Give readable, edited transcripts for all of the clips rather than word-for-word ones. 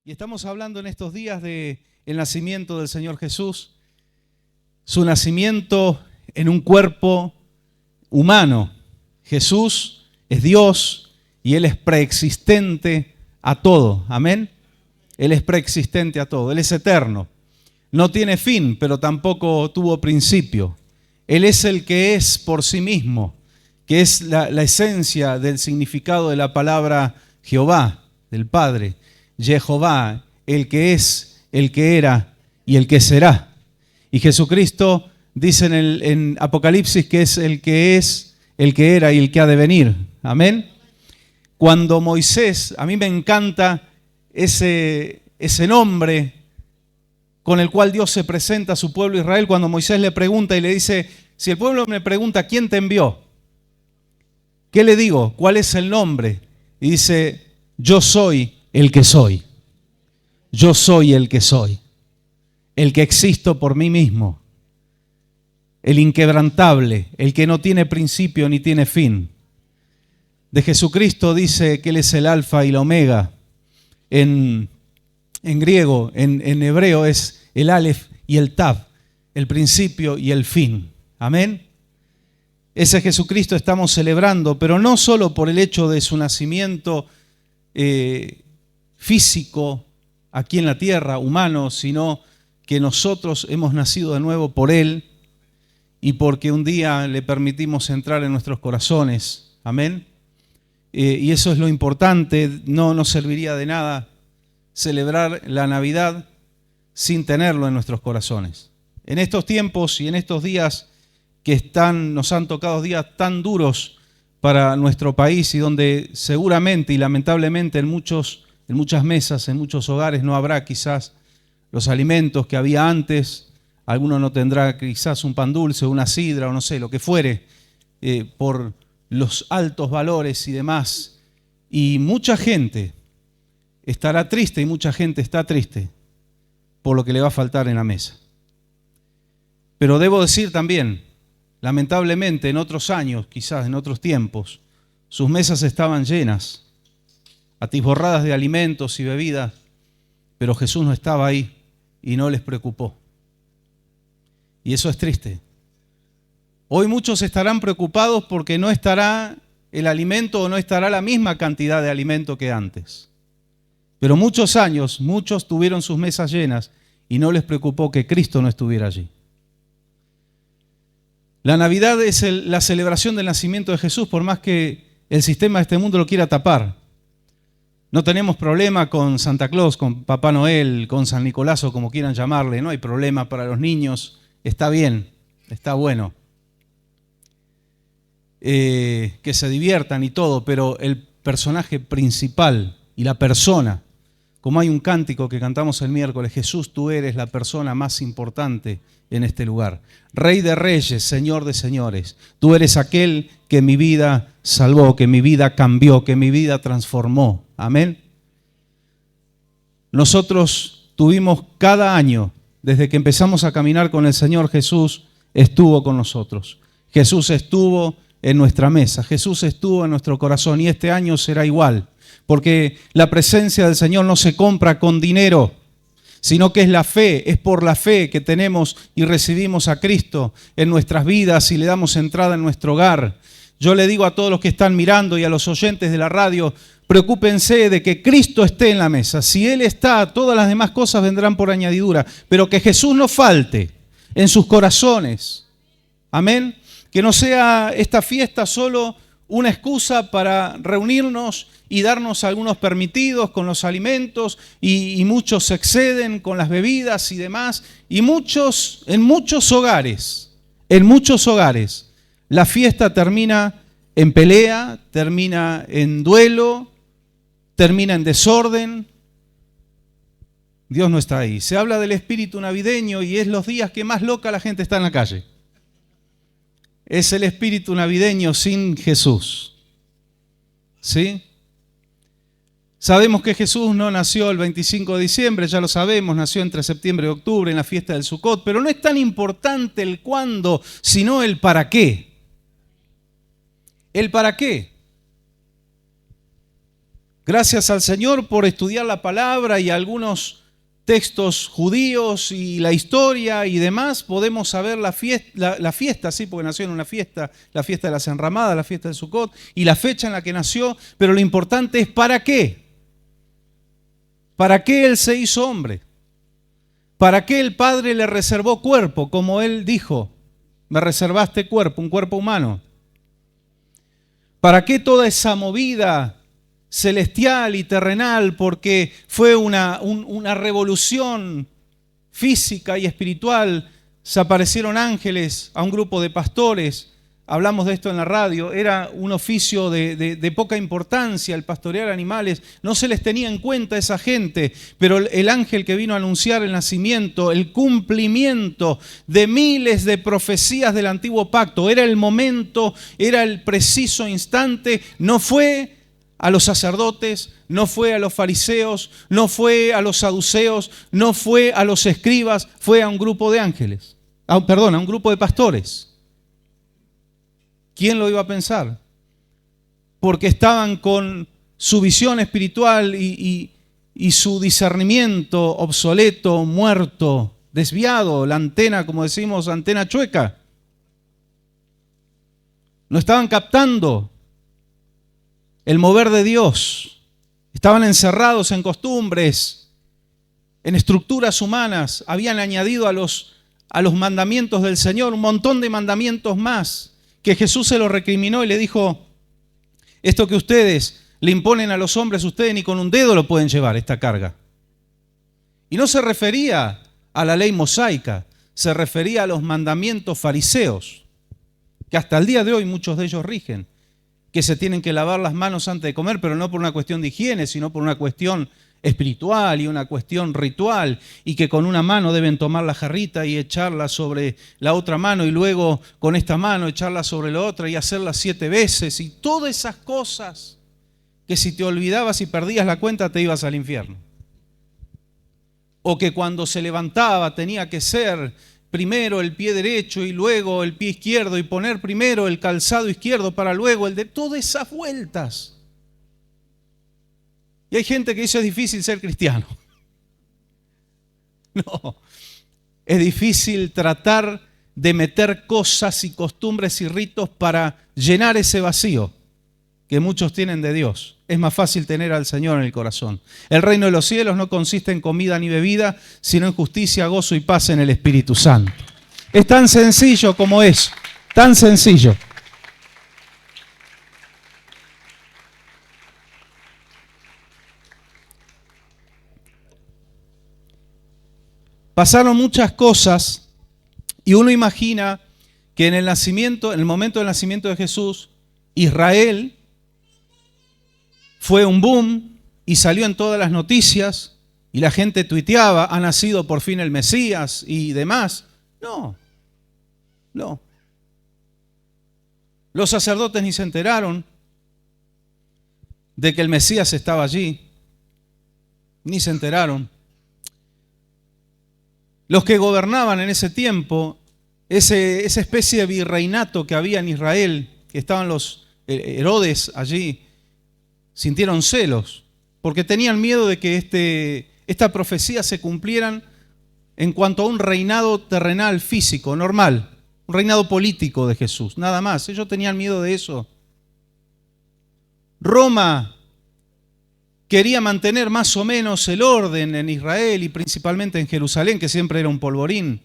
Y estamos hablando en estos días del nacimiento del Señor Jesús, su nacimiento en un cuerpo humano. Jesús es Dios y Él es preexistente a todo. Amén. Él es preexistente a todo. Él es eterno. No tiene fin, pero tampoco tuvo principio. Él es el que es por sí mismo, que es la esencia del significado de la palabra Jehová, del Padre. Jehová, el que es, el que era y el que será. Y Jesucristo dice en Apocalipsis que es, el que era y el que ha de venir. Amén. Cuando Moisés, a mí me encanta ese nombre con el cual Dios se presenta a su pueblo Israel, cuando Moisés le pregunta y le dice, si el pueblo me pregunta, ¿quién te envió? ¿Qué le digo? ¿Cuál es el nombre? Y dice, yo soy el que soy. Yo soy el que soy. El que existo por mí mismo. El inquebrantable, el que no tiene principio ni tiene fin. De Jesucristo dice que Él es el alfa y la omega. En griego, en hebreo es el alef y el tav, el principio y el fin. Amén. Ese Jesucristo estamos celebrando, pero no solo por el hecho de su nacimiento físico aquí en la tierra, humano, sino que nosotros hemos nacido de nuevo por Él y porque un día le permitimos entrar en nuestros corazones. Amén. Y eso es lo importante. No nos serviría de nada celebrar la Navidad sin tenerlo en nuestros corazones. En estos tiempos y en estos días que nos han tocado días tan duros para nuestro país y donde seguramente y lamentablemente en muchas mesas, en muchos hogares no habrá quizás los alimentos que había antes, alguno no tendrá quizás un pan dulce, una sidra o no sé, lo que fuere, por los altos valores y demás. Y mucha gente estará triste y mucha gente está triste por lo que le va a faltar en la mesa. Pero debo decir también, lamentablemente en otros años, quizás en otros tiempos, sus mesas estaban llenas, atiborradas de alimentos y bebidas, pero Jesús no estaba ahí y no les preocupó. Y eso es triste. Hoy muchos estarán preocupados porque no estará el alimento o no estará la misma cantidad de alimento que antes. Pero muchos años, muchos tuvieron sus mesas llenas y no les preocupó que Cristo no estuviera allí. La Navidad es la celebración del nacimiento de Jesús, por más que el sistema de este mundo lo quiera tapar. No tenemos problema con Santa Claus, con Papá Noel, con San Nicolás o como quieran llamarle. No hay problema para los niños. Está bien, está bueno. Que se diviertan y todo, pero el personaje principal y la persona, como hay un cántico que cantamos el miércoles, Jesús, tú eres la persona más importante en este lugar. Rey de reyes, Señor de señores, tú eres aquel que mi vida salvó, que mi vida cambió, que mi vida transformó. Amén. Nosotros tuvimos cada año, desde que empezamos a caminar con el Señor, Jesús estuvo con nosotros. Jesús estuvo en nuestra mesa, Jesús estuvo en nuestro corazón y este año será igual. Porque la presencia del Señor no se compra con dinero, sino que es la fe, es por la fe que tenemos y recibimos a Cristo en nuestras vidas y le damos entrada en nuestro hogar. Yo le digo a todos los que están mirando y a los oyentes de la radio, preocúpense de que Cristo esté en la mesa. Si Él está, todas las demás cosas vendrán por añadidura, pero que Jesús no falte en sus corazones. Amén. Que no sea esta fiesta solo una excusa para reunirnos y darnos algunos permitidos con los alimentos y muchos se exceden con las bebidas y demás. Y en muchos hogares, la fiesta termina en pelea, termina en duelo, termina en desorden. Dios no está ahí. Se habla del espíritu navideño y es los días que más loca la gente está en la calle. Es el espíritu navideño sin Jesús. ¿Sí? Sabemos que Jesús no nació el 25 de diciembre, ya lo sabemos, nació entre septiembre y octubre en la fiesta del Sucot, pero no es tan importante el cuándo, sino el para qué. ¿El para qué? Gracias al Señor por estudiar la palabra y algunos textos judíos y la historia y demás, podemos saber la fiesta, sí, porque nació en una fiesta, la fiesta de las enramadas, la fiesta de Sucot, y la fecha en la que nació, pero lo importante es ¿para qué? ¿Para qué Él se hizo hombre? ¿Para qué el Padre le reservó cuerpo? Como Él dijo, me reservaste cuerpo, un cuerpo humano. ¿Para qué toda esa movida celestial y terrenal? Porque fue una revolución física y espiritual. Se aparecieron ángeles a un grupo de pastores. Hablamos de esto en la radio. Era un oficio de poca importancia el pastorear animales. No se les tenía en cuenta a esa gente. Pero el ángel que vino a anunciar el nacimiento, el cumplimiento de miles de profecías del antiguo pacto, era el momento, era el preciso instante. No fue a los sacerdotes, no fue a los fariseos, no fue a los saduceos, no fue a los escribas, fue a un grupo de ángeles. A un grupo de pastores. ¿Quién lo iba a pensar? Porque estaban con su visión espiritual y su discernimiento obsoleto, muerto, desviado, la antena, como decimos, antena chueca. No estaban captando el mover de Dios. Estaban encerrados en costumbres, en estructuras humanas. Habían añadido a los mandamientos del Señor un montón de mandamientos más, que Jesús se lo recriminó y le dijo, esto que ustedes le imponen a los hombres, ustedes ni con un dedo lo pueden llevar, esta carga. Y no se refería a la ley mosaica, se refería a los mandamientos fariseos, que hasta el día de hoy muchos de ellos rigen, que se tienen que lavar las manos antes de comer, pero no por una cuestión de higiene, sino por una cuestión espiritual y una cuestión ritual, y que con una mano deben tomar la jarrita y echarla sobre la otra mano, y luego con esta mano echarla sobre la otra y hacerla 7 veces, y todas esas cosas que si te olvidabas y perdías la cuenta te ibas al infierno. O que cuando se levantaba tenía que ser primero el pie derecho y luego el pie izquierdo, y poner primero el calzado izquierdo para luego el de... Todas esas vueltas. Y hay gente que dice es difícil ser cristiano. No, es difícil tratar de meter cosas y costumbres y ritos para llenar ese vacío que muchos tienen de Dios. Es más fácil tener al Señor en el corazón. El reino de los cielos no consiste en comida ni bebida, sino en justicia, gozo y paz en el Espíritu Santo. Es tan sencillo como eso, tan sencillo. Pasaron muchas cosas y uno imagina que en el momento del nacimiento de Jesús, Israel fue un boom y salió en todas las noticias y la gente tuiteaba, ha nacido por fin el Mesías y demás. No. Los sacerdotes ni se enteraron de que el Mesías estaba allí, ni se enteraron. Los que gobernaban en ese tiempo, esa especie de virreinato que había en Israel, que estaban los Herodes allí, sintieron celos, porque tenían miedo de que esta profecía se cumplieran en cuanto a un reinado terrenal, físico, normal, un reinado político de Jesús, nada más. Ellos tenían miedo de eso. Roma quería mantener más o menos el orden en Israel y principalmente en Jerusalén, que siempre era un polvorín.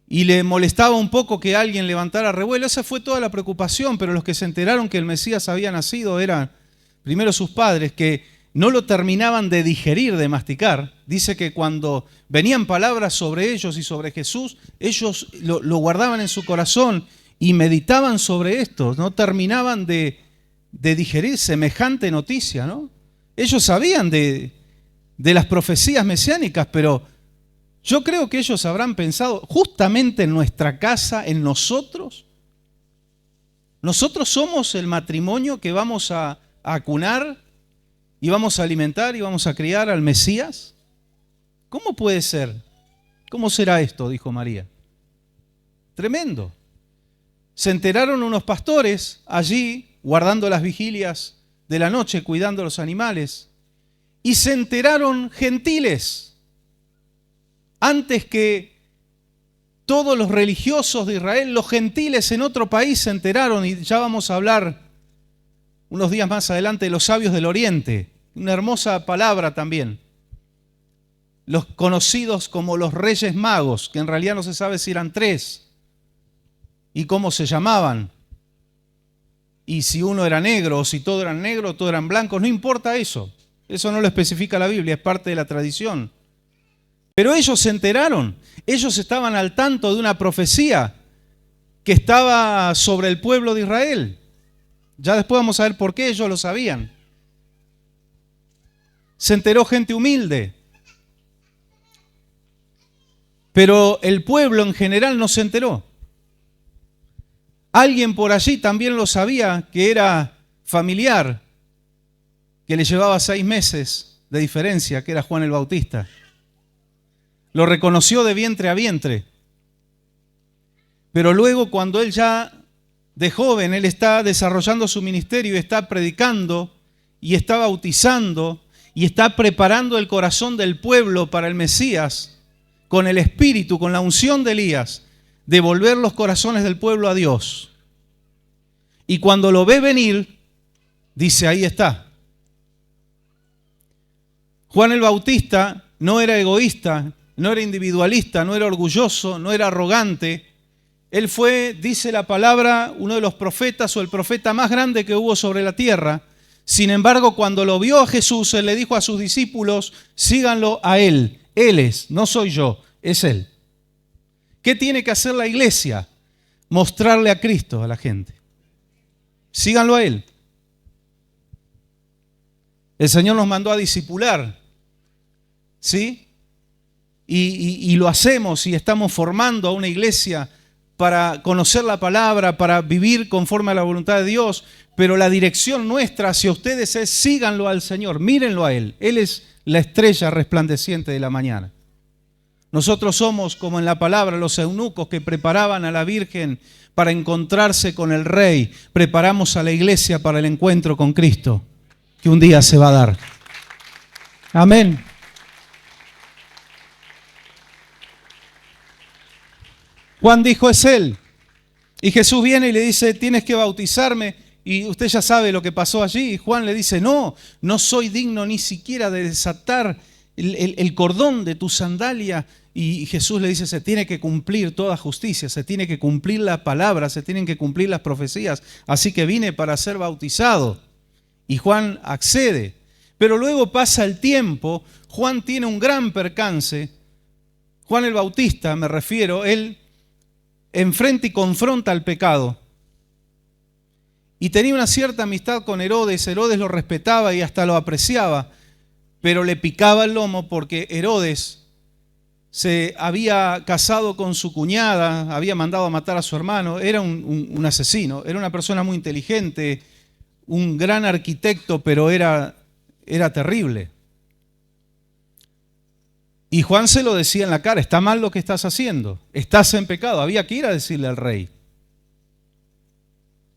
Y le molestaba un poco que alguien levantara revuelo. Esa fue toda la preocupación, pero los que se enteraron que el Mesías había nacido eran primero sus padres, que no lo terminaban de digerir, de masticar. Dice que cuando venían palabras sobre ellos y sobre Jesús, ellos lo guardaban en su corazón y meditaban sobre esto. No terminaban de digerir semejante noticia, ¿no? Ellos sabían de las profecías mesiánicas, pero yo creo que ellos habrán pensado justamente en nuestra casa, en nosotros. Nosotros somos el matrimonio que vamos a acunar y vamos a alimentar y vamos a criar al Mesías. ¿Cómo puede ser? ¿Cómo será esto?, dijo María. Tremendo. Se enteraron unos pastores allí, guardando las vigilias de la noche cuidando a los animales. Y se enteraron gentiles, antes que todos los religiosos de Israel, los gentiles en otro país se enteraron, y ya vamos a hablar unos días más adelante de los sabios del Oriente, una hermosa palabra también. Los conocidos como los Reyes Magos, que en realidad no se sabe si eran 3 y cómo se llamaban, y si uno era negro o si todos eran negros, todos eran blancos, no importa eso. Eso no lo especifica la Biblia, es parte de la tradición. Pero ellos se enteraron, ellos estaban al tanto de una profecía que estaba sobre el pueblo de Israel. Ya después vamos a ver por qué ellos lo sabían. Se enteró gente humilde, pero el pueblo en general no se enteró. Alguien por allí también lo sabía, que era familiar, que le llevaba 6 meses de diferencia, que era Juan el Bautista. Lo reconoció de vientre a vientre. Pero luego, cuando él ya de joven, él está desarrollando su ministerio y está predicando y está bautizando y está preparando el corazón del pueblo para el Mesías, con el Espíritu, con la unción de Elías, de volver los corazones del pueblo a Dios. Y cuando lo ve venir, dice, ahí está. Juan el Bautista no era egoísta, no era individualista, no era orgulloso, no era arrogante. Él fue, dice la palabra, uno de los profetas o el profeta más grande que hubo sobre la tierra. Sin embargo, cuando lo vio a Jesús, él le dijo a sus discípulos, síganlo a él. Él es, no soy yo, es él. ¿Qué tiene que hacer la iglesia? Mostrarle a Cristo a la gente. Síganlo a él. El Señor nos mandó a discipular, ¿sí? Y lo hacemos y estamos formando a una iglesia para conocer la palabra, para vivir conforme a la voluntad de Dios, pero la dirección nuestra hacia ustedes es síganlo al Señor, mírenlo a Él. Él es la estrella resplandeciente de la mañana. Nosotros somos, como en la palabra, los eunucos que preparaban a la Virgen para encontrarse con el Rey. Preparamos a la iglesia para el encuentro con Cristo, que un día se va a dar. Amén. Juan dijo, es Él. Y Jesús viene y le dice, tienes que bautizarme. Y usted ya sabe lo que pasó allí. Y Juan le dice, no soy digno ni siquiera de desatar el cordón de tu sandalia. Y Jesús le dice, se tiene que cumplir toda justicia, se tiene que cumplir la palabra, se tienen que cumplir las profecías. Así que vine para ser bautizado. Y Juan accede. Pero luego pasa el tiempo, Juan tiene un gran percance. Juan el Bautista, me refiero, él enfrenta y confronta el pecado. Y tenía una cierta amistad con Herodes. Herodes lo respetaba y hasta lo apreciaba, pero le picaba el lomo porque Herodes se había casado con su cuñada, había mandado a matar a su hermano. Era un asesino, era una persona muy inteligente, un gran arquitecto, pero era terrible. Y Juan se lo decía en la cara, está mal lo que estás haciendo, estás en pecado. Había que ir a decirle al rey.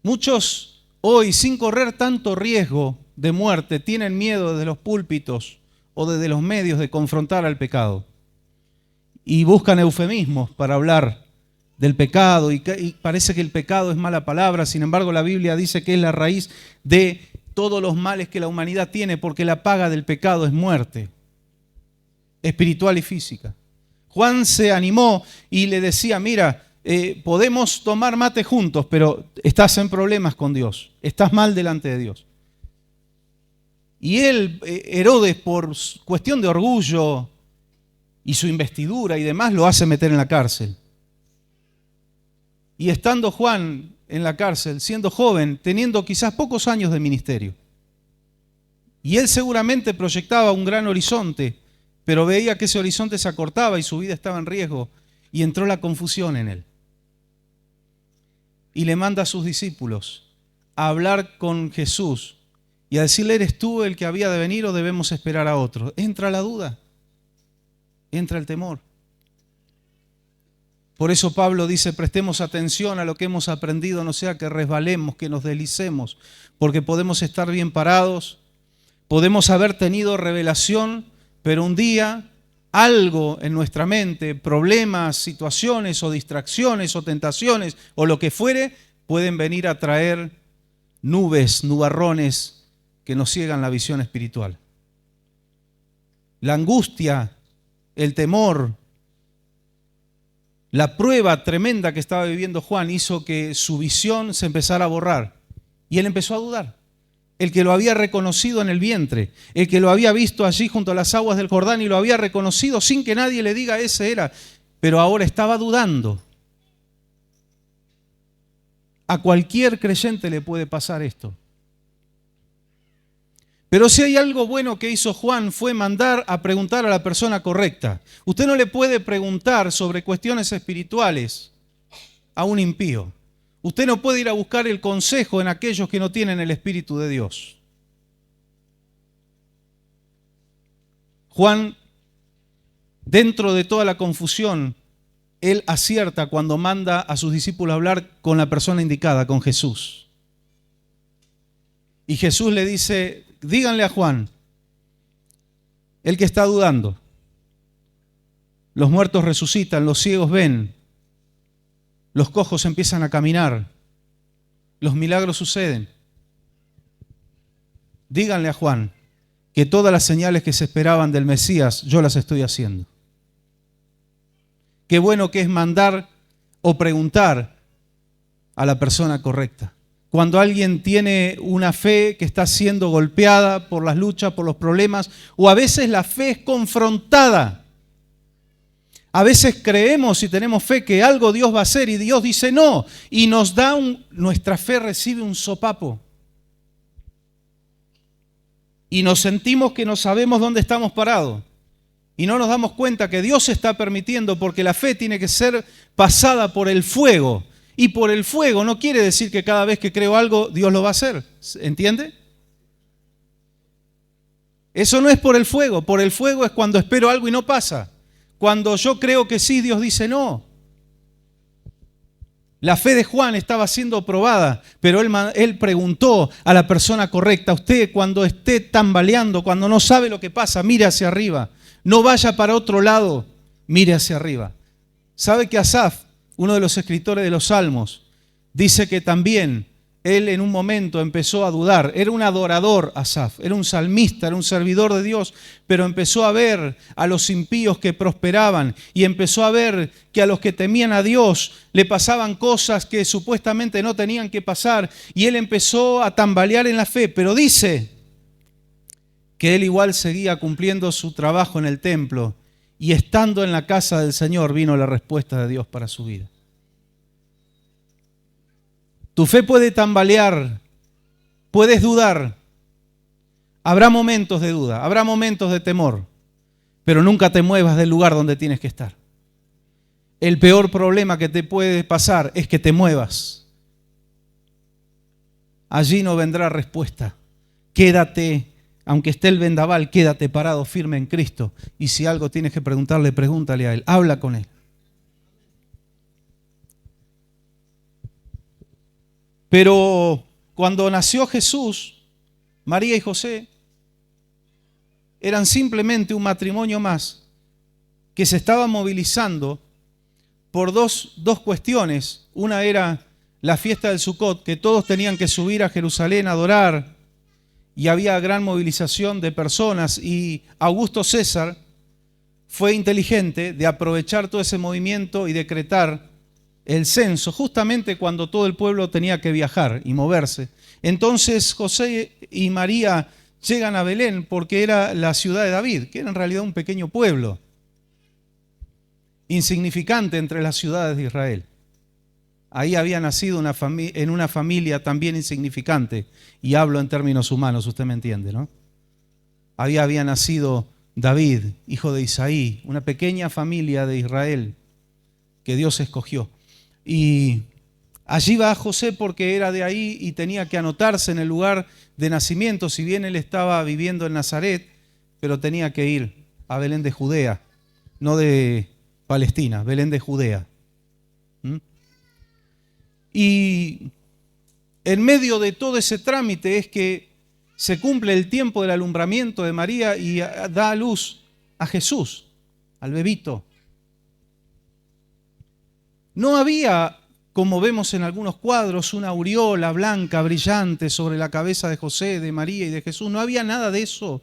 Muchos hoy, sin correr tanto riesgo de muerte, tienen miedo desde los púlpitos o desde los medios de confrontar al pecado. Y buscan eufemismos para hablar del pecado y parece que el pecado es mala palabra. Sin embargo, la Biblia dice que es la raíz de todos los males que la humanidad tiene, porque la paga del pecado es muerte espiritual y física. Juan se animó y le decía, mira, podemos tomar mate juntos, pero estás en problemas con Dios, estás mal delante de Dios. Y él, Herodes, por cuestión de orgullo y su investidura y demás, lo hace meter en la cárcel. Y estando Juan en la cárcel, siendo joven, teniendo quizás pocos años de ministerio, y él seguramente proyectaba un gran horizonte, pero veía que ese horizonte se acortaba y su vida estaba en riesgo, y entró la confusión en él. Y le manda a sus discípulos a hablar con Jesús y a decirle, ¿eres tú el que había de venir o debemos esperar a otro? Entra la duda, entra el temor. Por eso Pablo dice, prestemos atención a lo que hemos aprendido, no sea que resbalemos, que nos deslicemos, porque podemos estar bien parados, podemos haber tenido revelación, pero un día algo en nuestra mente, problemas, situaciones o distracciones o tentaciones o lo que fuere, pueden venir a traer nubes, nubarrones que nos ciegan la visión espiritual. La angustia, el temor, la prueba tremenda que estaba viviendo Juan hizo que su visión se empezara a borrar y él empezó a dudar. El que lo había reconocido en el vientre, el que lo había visto allí junto a las aguas del Jordán y lo había reconocido sin que nadie le diga ese era, pero ahora estaba dudando. A cualquier creyente le puede pasar esto. Pero si hay algo bueno que hizo Juan fue mandar a preguntar a la persona correcta. Usted no le puede preguntar sobre cuestiones espirituales a un impío. Usted no puede ir a buscar el consejo en aquellos que no tienen el Espíritu de Dios. Juan, dentro de toda la confusión, él acierta cuando manda a sus discípulos a hablar con la persona indicada, con Jesús. Y Jesús le dice, díganle a Juan, el que está dudando, los muertos resucitan, los ciegos ven, los cojos empiezan a caminar, los milagros suceden. Díganle a Juan que todas las señales que se esperaban del Mesías, yo las estoy haciendo. Qué bueno que es mandar o preguntar a la persona correcta. Cuando alguien tiene una fe que está siendo golpeada por las luchas, por los problemas, o a veces la fe es confrontada. A veces creemos y tenemos fe que algo Dios va a hacer y Dios dice no, y nos da nuestra fe recibe un sopapo. Y nos sentimos que no sabemos dónde estamos parados. Y no nos damos cuenta que Dios está permitiendo porque la fe tiene que ser pasada por el fuego. Y por el fuego no quiere decir que cada vez que creo algo Dios lo va a hacer. ¿Entiende? Eso no es por el fuego. Por el fuego es cuando espero algo y no pasa. Cuando yo creo que sí, Dios dice no. La fe de Juan estaba siendo probada, pero él preguntó a la persona correcta, usted cuando esté tambaleando, cuando no sabe lo que pasa, mire hacia arriba. No vaya para otro lado, mire hacia arriba. ¿Sabe que Asaf, uno de los escritores de los Salmos, dice que también él en un momento empezó a dudar? Era un adorador Asaf, era un salmista, era un servidor de Dios, pero empezó a ver a los impíos que prosperaban y empezó a ver que a los que temían a Dios le pasaban cosas que supuestamente no tenían que pasar y él empezó a tambalear en la fe, pero dice que él igual seguía cumpliendo su trabajo en el templo y estando en la casa del Señor vino la respuesta de Dios para su vida. Tu fe puede tambalear, puedes dudar, habrá momentos de duda, habrá momentos de temor, pero nunca te muevas del lugar donde tienes que estar. El peor problema que te puede pasar es que te muevas. Allí no vendrá respuesta. Quédate, aunque esté el vendaval, quédate parado firme en Cristo. Y si algo tienes que preguntarle, pregúntale a Él, habla con Él. Pero cuando nació Jesús, María y José eran simplemente un matrimonio más que se estaba movilizando por dos cuestiones. Una era la fiesta del Sucot, que todos tenían que subir a Jerusalén a adorar y había gran movilización de personas y Augusto César fue inteligente de aprovechar todo ese movimiento y decretar el censo, justamente cuando todo el pueblo tenía que viajar y moverse. Entonces José y María llegan a Belén porque era la ciudad de David, que era en realidad un pequeño pueblo, insignificante entre las ciudades de Israel. Ahí había nacido en una familia también insignificante, y hablo en términos humanos, usted me entiende, ¿no? Ahí había nacido David, hijo de Isaí, una pequeña familia de Israel que Dios escogió. Y allí va José porque era de ahí y tenía que anotarse en el lugar de nacimiento, si bien él estaba viviendo en Nazaret, pero tenía que ir a Belén de Judea, no de Palestina, Belén de Judea. ¿Mm? Y en medio de todo ese trámite es que se cumple el tiempo del alumbramiento de María y da a luz a Jesús, al bebito. No había, como vemos en algunos cuadros, una aureola blanca brillante sobre la cabeza de José, de María y de Jesús. No había nada de eso.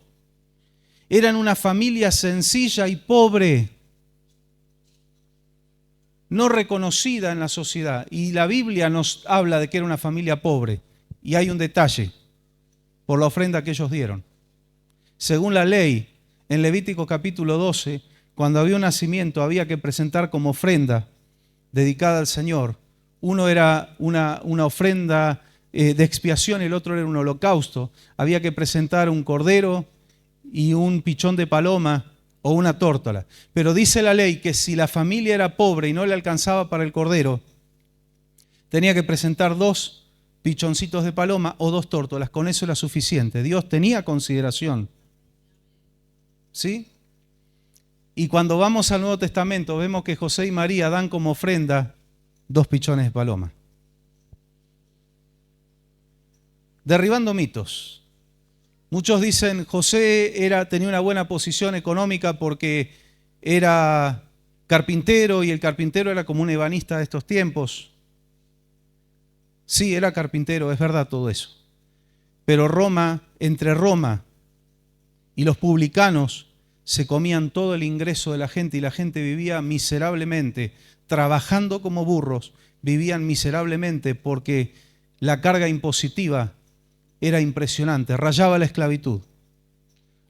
Eran una familia sencilla y pobre, no reconocida en la sociedad. Y la Biblia nos habla de que era una familia pobre. Y hay un detalle, por la ofrenda que ellos dieron. Según la ley, en Levítico capítulo 12, cuando había un nacimiento había que presentar como ofrenda dedicada al Señor. Uno era una ofrenda de expiación, el otro era un holocausto. Había que presentar un cordero y un pichón de paloma o una tórtola. Pero dice la ley que si la familia era pobre y no le alcanzaba para el cordero, tenía que presentar 2 pichoncitos de paloma o 2 tórtolas. Con eso era suficiente. Dios tenía consideración. ¿Sí? Y cuando vamos al Nuevo Testamento vemos que José y María dan como ofrenda 2 pichones de paloma. Derribando mitos. Muchos dicen José tenía una buena posición económica porque era carpintero y el carpintero era como un ebanista de estos tiempos. Sí, era carpintero, es verdad todo eso. Pero entre Roma y los publicanos se comían todo el ingreso de la gente y la gente vivía miserablemente, trabajando como burros, vivían miserablemente porque la carga impositiva era impresionante, rayaba la esclavitud.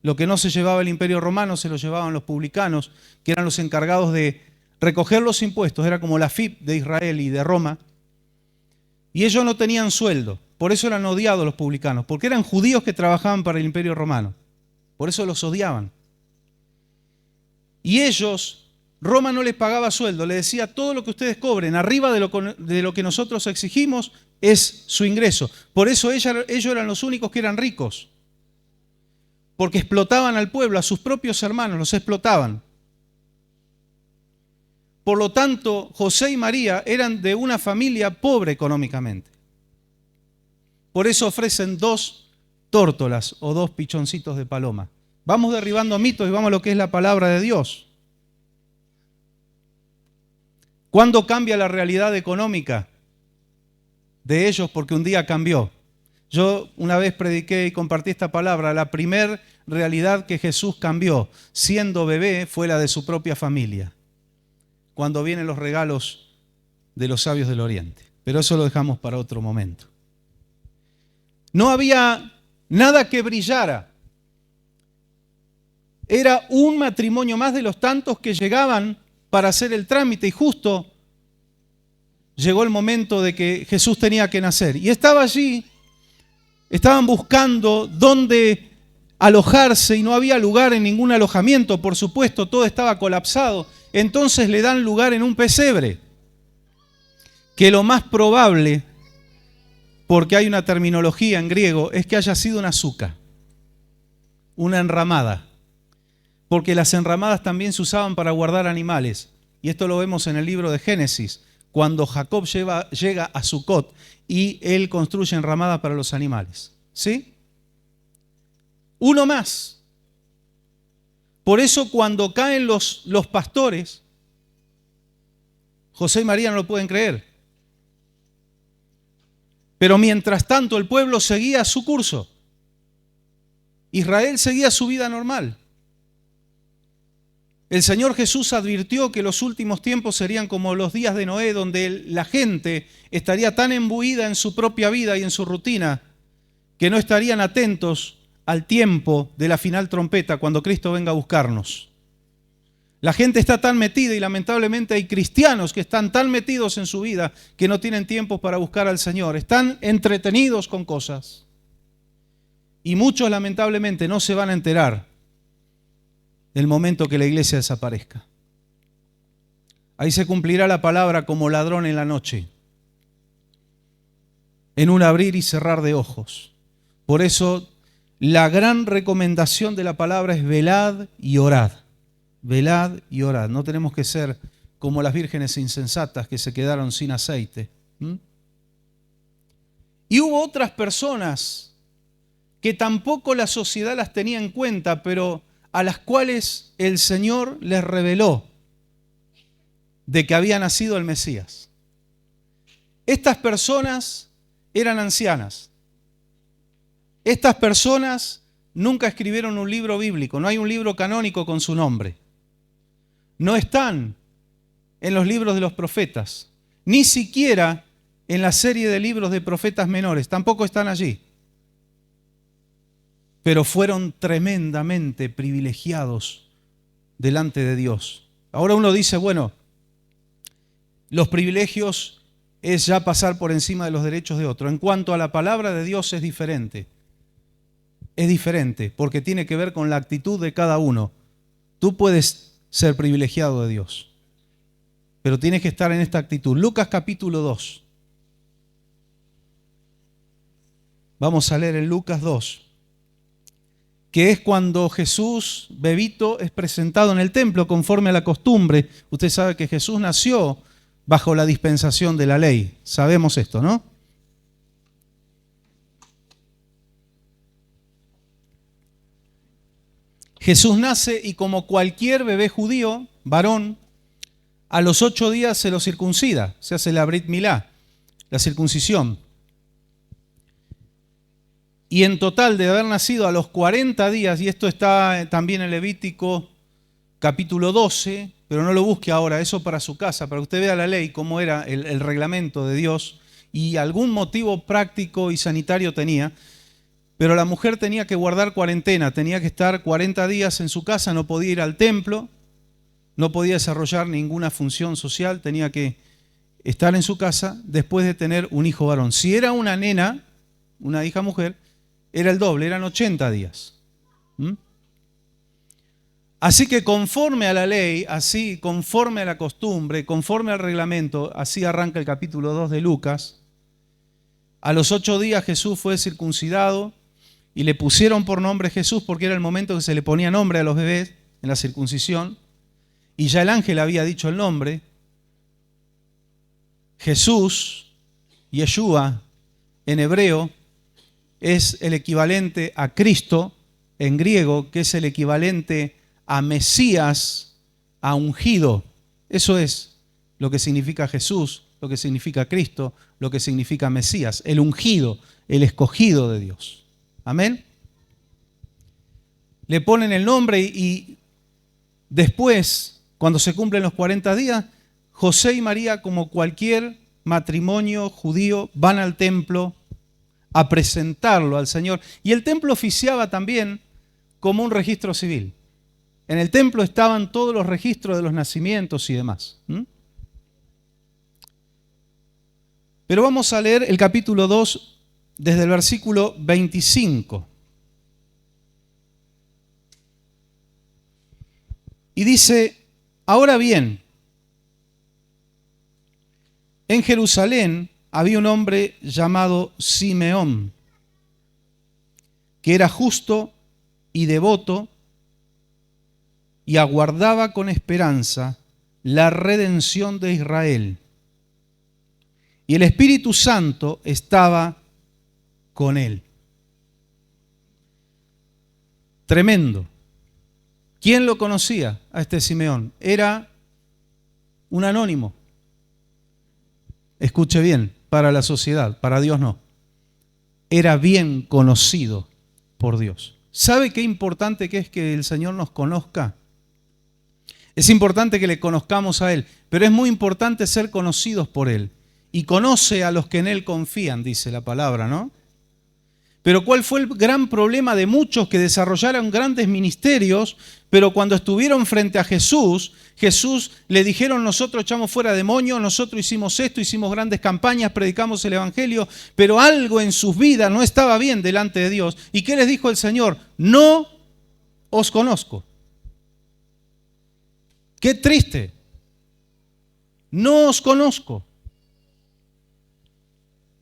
Lo que no se llevaba el Imperio Romano se lo llevaban los publicanos, que eran los encargados de recoger los impuestos, era como la FIP de Israel y de Roma, y ellos no tenían sueldo, por eso eran odiados los publicanos, porque eran judíos que trabajaban para el Imperio Romano, por eso los odiaban. Y ellos, Roma no les pagaba sueldo, le decía todo lo que ustedes cobren, arriba de lo que nosotros exigimos, es su ingreso. Por eso ellos eran los únicos que eran ricos. Porque explotaban al pueblo, a sus propios hermanos, los explotaban. Por lo tanto, José y María eran de una familia pobre económicamente. Por eso ofrecen 2 tórtolas o 2 pichoncitos de paloma. Vamos derribando mitos y vamos a lo que es la palabra de Dios. ¿Cuándo cambia la realidad económica de ellos? Porque un día cambió. Yo una vez prediqué y compartí esta palabra. La primer realidad que Jesús cambió siendo bebé fue la de su propia familia. Cuando vienen los regalos de los sabios del Oriente. Pero eso lo dejamos para otro momento. No había nada que brillara. Era un matrimonio más de los tantos que llegaban para hacer el trámite y justo llegó el momento de que Jesús tenía que nacer. Y estaba allí, estaban buscando dónde alojarse y no había lugar en ningún alojamiento, por supuesto, todo estaba colapsado. Entonces le dan lugar en un pesebre, que lo más probable, porque hay una terminología en griego, es que haya sido una suca, una enramada. Porque las enramadas también se usaban para guardar animales. Y esto lo vemos en el libro de Génesis, cuando Jacob llega a Sucot y él construye enramadas para los animales. ¿Sí? Uno más. Por eso cuando caen los pastores, José y María no lo pueden creer. Pero mientras tanto el pueblo seguía su curso. Israel seguía su vida normal. El Señor Jesús advirtió que los últimos tiempos serían como los días de Noé, donde la gente estaría tan embuida en su propia vida y en su rutina que no estarían atentos al tiempo de la final trompeta cuando Cristo venga a buscarnos. La gente está tan metida y lamentablemente hay cristianos que están tan metidos en su vida que no tienen tiempo para buscar al Señor. Están entretenidos con cosas. Y muchos lamentablemente no se van a enterar del momento que la iglesia desaparezca. Ahí se cumplirá la palabra como ladrón en la noche, en un abrir y cerrar de ojos. Por eso la gran recomendación de la palabra es velad y orad. Velad y orad. No tenemos que ser como las vírgenes insensatas que se quedaron sin aceite. Y hubo otras personas que tampoco la sociedad las tenía en cuenta, pero a las cuales el Señor les reveló de que había nacido el Mesías. Estas personas eran ancianas. Estas personas nunca escribieron un libro bíblico, no hay un libro canónico con su nombre. No están en los libros de los profetas, ni siquiera en la serie de libros de profetas menores, tampoco están allí. Pero fueron tremendamente privilegiados delante de Dios. Ahora uno dice, bueno, los privilegios es ya pasar por encima de los derechos de otro. En cuanto a la palabra de Dios es diferente. Es diferente porque tiene que ver con la actitud de cada uno. Tú puedes ser privilegiado de Dios, pero tienes que estar en esta actitud. Lucas capítulo 2. Vamos a leer en Lucas 2, que es cuando Jesús, bebito, es presentado en el templo conforme a la costumbre. Usted sabe que Jesús nació bajo la dispensación de la ley. Sabemos esto, ¿no? Jesús nace y como cualquier bebé judío, varón, a los 8 días se lo circuncida, se hace la Brit Milá, la circuncisión. Y en total de haber nacido a los 40 días, y esto está también en Levítico capítulo 12, pero no lo busque ahora, eso para su casa, para que usted vea la ley, cómo era el reglamento de Dios, y algún motivo práctico y sanitario tenía, pero la mujer tenía que guardar cuarentena, tenía que estar 40 días en su casa, no podía ir al templo, no podía desarrollar ninguna función social, tenía que estar en su casa después de tener un hijo varón. Si era una nena, una hija mujer, era el doble, eran 80 días. Así que conforme a la ley, así conforme a la costumbre, conforme al reglamento, así arranca el capítulo 2 de Lucas. A los 8 días Jesús fue circuncidado y le pusieron por nombre Jesús porque era el momento que se le ponía nombre a los bebés en la circuncisión. Y ya el ángel había dicho el nombre. Jesús, Yeshua, en hebreo, es el equivalente a Cristo en griego, que es el equivalente a Mesías, a ungido. Eso es lo que significa Jesús, lo que significa Cristo, lo que significa Mesías, el ungido, el escogido de Dios. Amén. Le ponen el nombre y después, cuando se cumplen los 40 días, José y María, como cualquier matrimonio judío, van al templo a presentarlo al Señor. Y el templo oficiaba también como un registro civil. En el templo estaban todos los registros de los nacimientos y demás. Pero vamos a leer el capítulo 2 desde el versículo 25. Y dice, ahora bien, en Jerusalén había un hombre llamado Simeón, que era justo y devoto y aguardaba con esperanza la redención de Israel. Y el Espíritu Santo estaba con él. Tremendo. ¿Quién lo conocía a este Simeón? Era un anónimo. Escuche bien, para la sociedad, para Dios no. Era bien conocido por Dios. ¿Sabe qué importante que es que el Señor nos conozca? Es importante que le conozcamos a Él, pero es muy importante ser conocidos por Él. Y conoce a los que en Él confían, dice la palabra, ¿no? Pero ¿cuál fue el gran problema de muchos que desarrollaron grandes ministerios, pero cuando estuvieron frente a Jesús, Jesús le dijeron, nosotros echamos fuera demonios, nosotros hicimos esto, hicimos grandes campañas, predicamos el Evangelio, pero algo en sus vidas no estaba bien delante de Dios. ¿Y qué les dijo el Señor? No os conozco. Qué triste. No os conozco.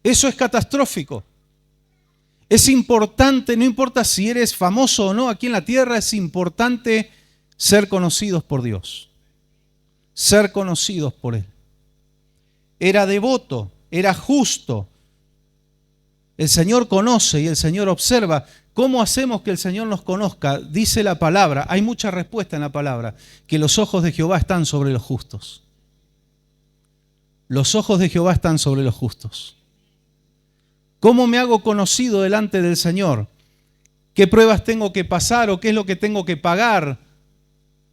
Eso es catastrófico. Es importante, no importa si eres famoso o no aquí en la tierra, es importante ser conocidos por Dios. ser conocidos por Él. Era devoto, era justo. El Señor conoce y el Señor observa. ¿Cómo hacemos que el Señor nos conozca? Dice la palabra, hay mucha respuesta en la palabra, que los ojos de Jehová están sobre los justos. Los ojos de Jehová están sobre los justos. ¿Cómo me hago conocido delante del Señor? ¿Qué pruebas tengo que pasar o qué es lo que tengo que pagar?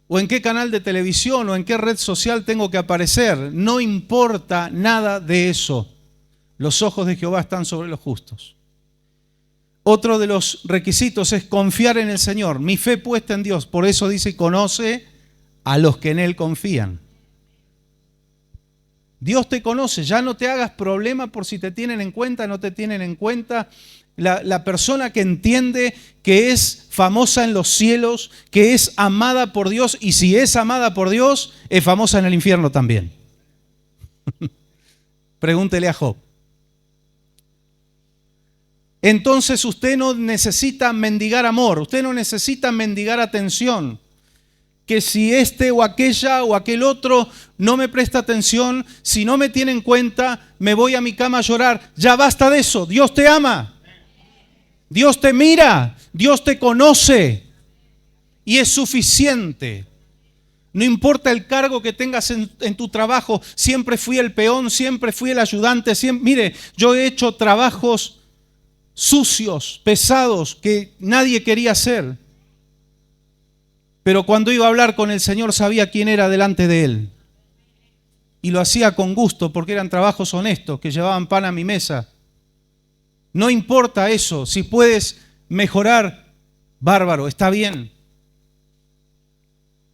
¿O en qué canal de televisión o en qué red social tengo que aparecer? No importa nada de eso. Los ojos de Jehová están sobre los justos. Otro de los requisitos es confiar en el Señor. Mi fe puesta en Dios. Por eso dice, conoce a los que en Él confían. Dios te conoce, ya no te hagas problema por si te tienen en cuenta o no te tienen en cuenta. La persona que entiende que es famosa en los cielos, que es amada por Dios, y si es amada por Dios, es famosa en el infierno también. Pregúntele a Job. Entonces usted no necesita mendigar amor, usted no necesita mendigar atención. Que si este o aquella o aquel otro no me presta atención, si no me tiene en cuenta, me voy a mi cama a llorar. Ya basta de eso. Dios te ama. Dios te mira. Dios te conoce. Y es suficiente. No importa el cargo que tengas en tu trabajo. Siempre fui el peón, siempre fui el ayudante. Mire, yo he hecho trabajos sucios, pesados, que nadie quería hacer. Pero cuando iba a hablar con el Señor sabía quién era delante de Él. Y lo hacía con gusto porque eran trabajos honestos que llevaban pan a mi mesa. No importa eso. Si puedes mejorar, bárbaro, está bien.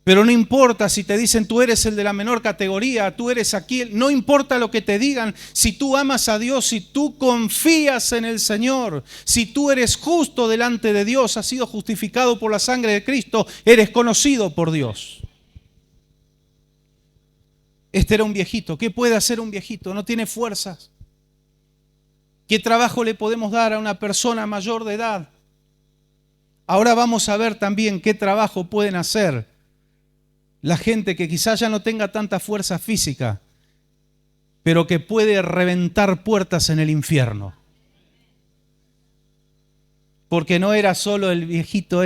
Pero no importa si te dicen tú eres el de la menor categoría, tú eres aquí. No importa lo que te digan. Si tú amas a Dios, si tú confías en el Señor, si tú eres justo delante de Dios, has sido justificado por la sangre de Cristo, eres conocido por Dios. Este era un viejito. ¿Qué puede hacer un viejito? No tiene fuerzas. ¿Qué trabajo le podemos dar a una persona mayor de edad? Ahora vamos a ver también qué trabajo pueden hacer la gente que quizás ya no tenga tanta fuerza física, pero que puede reventar puertas en el infierno. Porque no era solo el viejito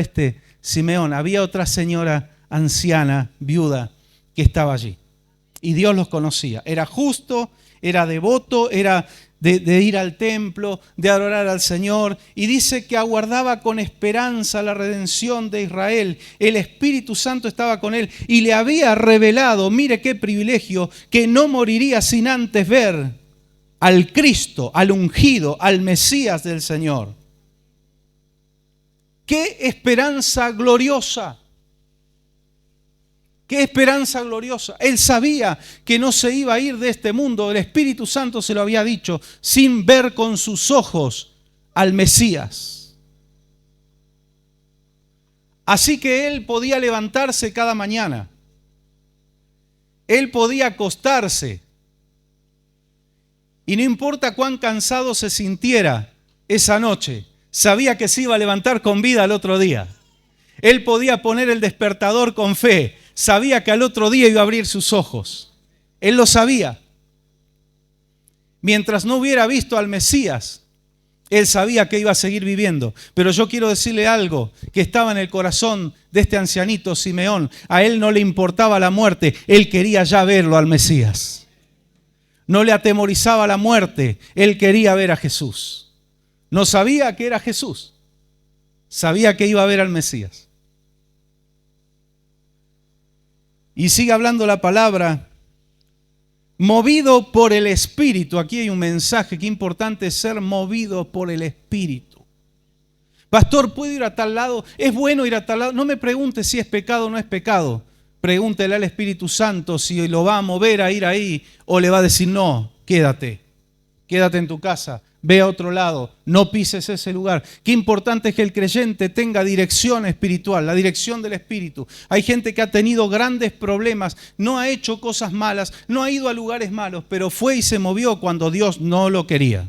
Simeón, había otra señora anciana, viuda, que estaba allí. Y Dios los conocía. Era justo, era devoto, era de ir al templo, de adorar al Señor. Y dice que aguardaba con esperanza la redención de Israel. El Espíritu Santo estaba con él y le había revelado, mire qué privilegio, que no moriría sin antes ver al Cristo, al ungido, al Mesías del Señor. ¡Qué esperanza gloriosa! ¡Qué esperanza gloriosa! Él sabía que no se iba a ir de este mundo. El Espíritu Santo se lo había dicho, sin ver con sus ojos al Mesías. Así que él podía levantarse cada mañana. Él podía acostarse. Y no importa cuán cansado se sintiera esa noche, sabía que se iba a levantar con vida al otro día. Él podía poner el despertador con fe. Sabía que al otro día iba a abrir sus ojos. Él lo sabía. Mientras no hubiera visto al Mesías, él sabía que iba a seguir viviendo. Pero yo quiero decirle algo que estaba en el corazón de este ancianito Simeón. A él no le importaba la muerte. Él quería ya verlo al Mesías. No le atemorizaba la muerte. Él quería ver a Jesús. No sabía que era Jesús. Sabía que iba a ver al Mesías. Y sigue hablando la palabra, movido por el Espíritu. Aquí hay un mensaje, qué importante es ser movido por el Espíritu. Pastor, ¿puedo ir a tal lado? ¿Es bueno ir a tal lado? No me pregunte si es pecado o no es pecado. Pregúntele al Espíritu Santo si lo va a mover a ir ahí o le va a decir, no, quédate en tu casa. Ve a otro lado, no pises ese lugar. Qué importante es que el creyente tenga dirección espiritual, la dirección del Espíritu. Hay gente que ha tenido grandes problemas, no ha hecho cosas malas, no ha ido a lugares malos, pero fue y se movió cuando Dios no lo quería.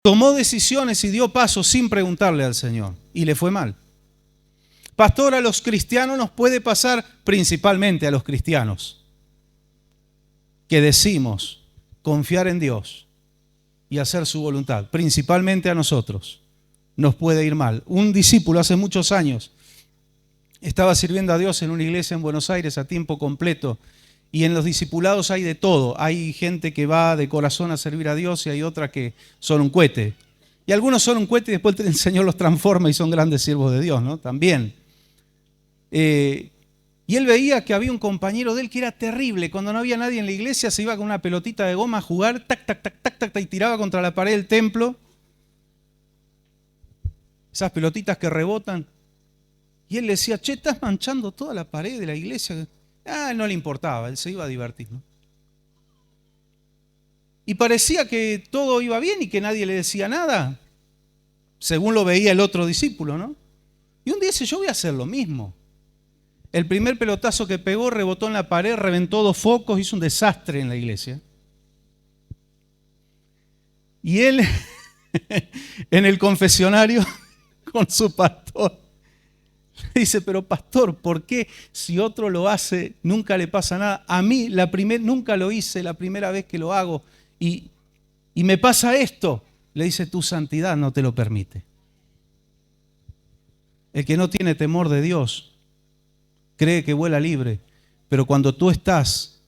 Tomó decisiones y dio pasos sin preguntarle al Señor y le fue mal. Pastor, a los cristianos nos puede pasar, principalmente a los cristianos, que decimos confiar en Dios y hacer su voluntad, principalmente a nosotros, nos puede ir mal. Un discípulo hace muchos años estaba sirviendo a Dios en una iglesia en Buenos Aires a tiempo completo, y en los discipulados hay de todo. Hay gente que va de corazón a servir a Dios y hay otra que son un cohete. Y algunos son un cohete y después el Señor los transforma y son grandes siervos de Dios, ¿no? También. Y él veía que había un compañero de él que era terrible. Cuando no había nadie en la iglesia se iba con una pelotita de goma a jugar, tac, tac, tac, tac, tac, y tiraba contra la pared del templo. Esas pelotitas que rebotan. Y él le decía, che, estás manchando toda la pared de la iglesia. No le importaba, él se iba a divertir, ¿no? Y parecía que todo iba bien y que nadie le decía nada, según lo veía el otro discípulo, ¿no? Y un día dice, yo voy a hacer lo mismo. El primer pelotazo que pegó rebotó en la pared, reventó 2 focos, hizo un desastre en la iglesia. Y él, en el confesionario, con su pastor, le dice, pero pastor, ¿por qué si otro lo hace nunca le pasa nada? A mí nunca lo hice, la primera vez que lo hago y me pasa esto. Le dice, tu santidad no te lo permite. El que no tiene temor de Dios cree que vuela libre, pero cuando tú estás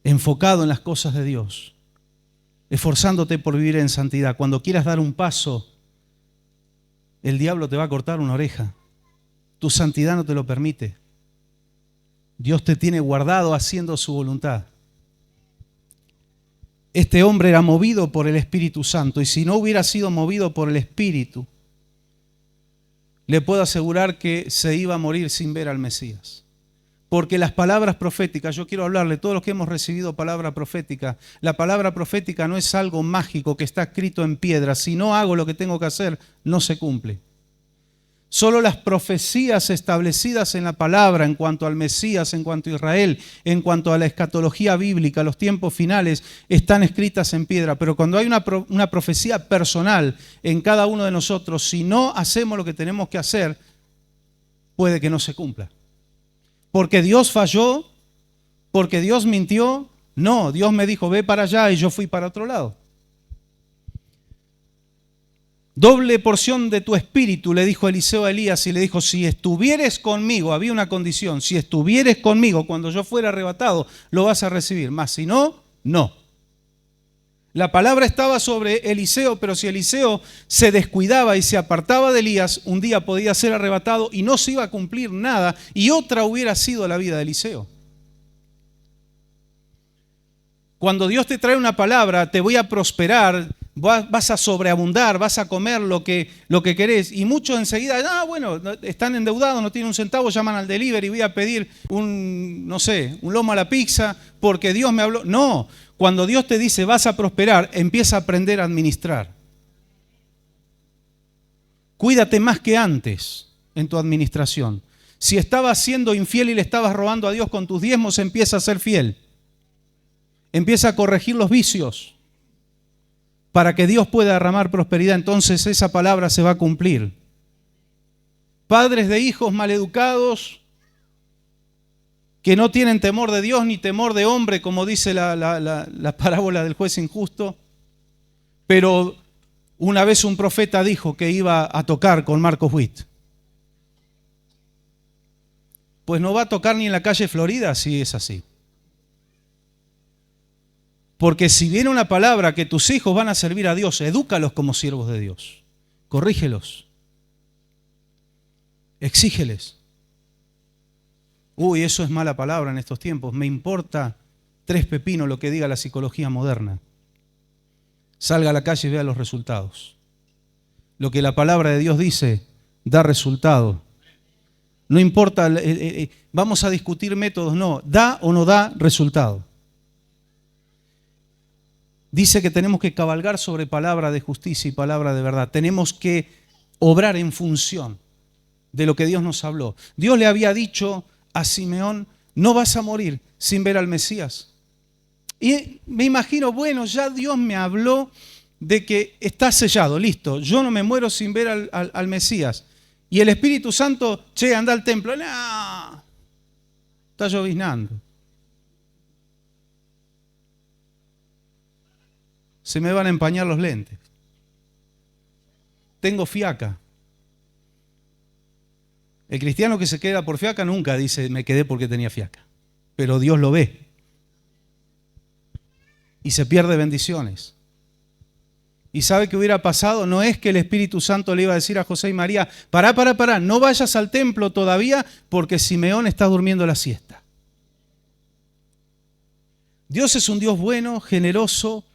enfocado en las cosas de Dios, esforzándote por vivir en santidad, cuando quieras dar un paso, el diablo te va a cortar una oreja. Tu santidad no te lo permite. Dios te tiene guardado haciendo su voluntad. Este hombre era movido por el Espíritu Santo, y si no hubiera sido movido por el Espíritu, le puedo asegurar que se iba a morir sin ver al Mesías. Porque las palabras proféticas, yo quiero hablarle, todos los que hemos recibido palabra profética, la palabra profética no es algo mágico que está escrito en piedra. Si no hago lo que tengo que hacer, no se cumple. Solo las profecías establecidas en la palabra en cuanto al Mesías, en cuanto a Israel, en cuanto a la escatología bíblica, los tiempos finales, están escritas en piedra. Pero cuando hay una profecía personal en cada uno de nosotros, si no hacemos lo que tenemos que hacer, puede que no se cumpla. ¿Porque Dios falló? ¿Porque Dios mintió? No, Dios me dijo, ve para allá y yo fui para otro lado. Doble porción de tu espíritu, le dijo Eliseo a Elías, y le dijo, si estuvieres conmigo, había una condición, si estuvieres conmigo cuando yo fuera arrebatado, lo vas a recibir, mas si no, no. La palabra estaba sobre Eliseo, pero si Eliseo se descuidaba y se apartaba de Elías, un día podía ser arrebatado y no se iba a cumplir nada, y otra hubiera sido la vida de Eliseo. Cuando Dios te trae una palabra, te voy a prosperar, vas a sobreabundar, vas a comer lo que querés. Y muchos enseguida, bueno, están endeudados, no tienen un centavo, llaman al delivery, voy a pedir un lomo a la pizza porque Dios me habló. No, cuando Dios te dice vas a prosperar, empieza a aprender a administrar. Cuídate más que antes en tu administración. Si estabas siendo infiel y le estabas robando a Dios con tus diezmos, empieza a ser fiel. Empieza a corregir los vicios para que Dios pueda derramar prosperidad. Entonces esa palabra se va a cumplir. Padres de hijos maleducados que no tienen temor de Dios ni temor de hombre, como dice la parábola del juez injusto. Pero una vez un profeta dijo que iba a tocar con Marcos Witt. Pues no va a tocar ni en la calle Florida si es así. Porque si viene una palabra que tus hijos van a servir a Dios, edúcalos como siervos de Dios. Corrígelos. Exígeles. Eso es mala palabra en estos tiempos. Me importa 3 pepinos lo que diga la psicología moderna. Salga a la calle y vea los resultados. Lo que la palabra de Dios dice da resultado. No importa, vamos a discutir métodos, no. Da o no da resultado. Dice que tenemos que cabalgar sobre palabra de justicia y palabra de verdad. Tenemos que obrar en función de lo que Dios nos habló. Dios le había dicho a Simeón, no vas a morir sin ver al Mesías. Y me imagino, ya Dios me habló de que está sellado, listo, yo no me muero sin ver al Mesías. Y el Espíritu Santo, che, anda al templo. No, está lloviznando. Se me van a empañar los lentes. Tengo fiaca. El cristiano que se queda por fiaca nunca dice, me quedé porque tenía fiaca. Pero Dios lo ve. Y se pierde bendiciones. ¿Y sabe qué hubiera pasado? No es que el Espíritu Santo le iba a decir a José y María, pará, no vayas al templo todavía porque Simeón está durmiendo la siesta. Dios es un Dios bueno, generoso,